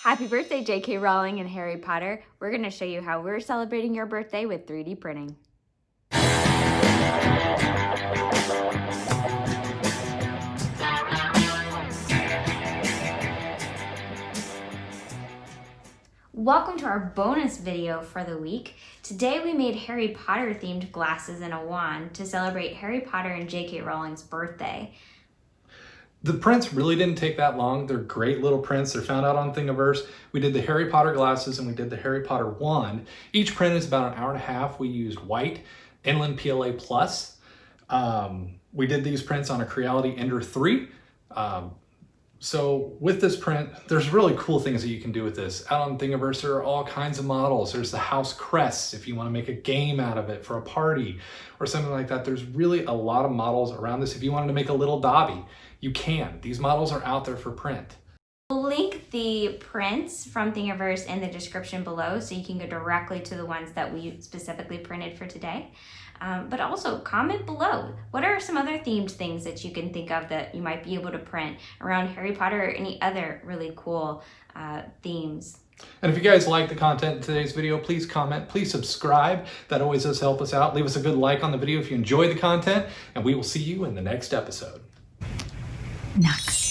Happy birthday, JK Rowling and Harry Potter. We're going to show you how we're celebrating your birthday with 3D printing. Welcome to our bonus video for the week. Today we made Harry Potter themed glasses and a wand to celebrate Harry Potter and JK Rowling's birthday. The prints really didn't take that long. They're great little prints. They're found out on Thingiverse. We did the Harry Potter glasses and we did the Harry Potter wand. Each print is about an hour and a half. We used white Inland PLA Plus. We did these prints on a Creality Ender 3. So with this print, there's really cool things that you can do with this. Out on Thingiverse, there are all kinds of models. There's the house crests if you want to make a game out of it for a party or something like that. There's really a lot of models around this. If you wanted to make a little Dobby, you can. These models are out there for print. We'll link the prints from Thingiverse in the description below so you can go directly to the ones that we specifically printed for today. But also comment below. What are some other themed things that you can think of that you might be able to print around Harry Potter or any other really cool themes? And if you guys like the content in today's video, please comment, please subscribe. That always does help us out. Leave us a good like on the video if you enjoy the content, and we will see you in the next episode. Next.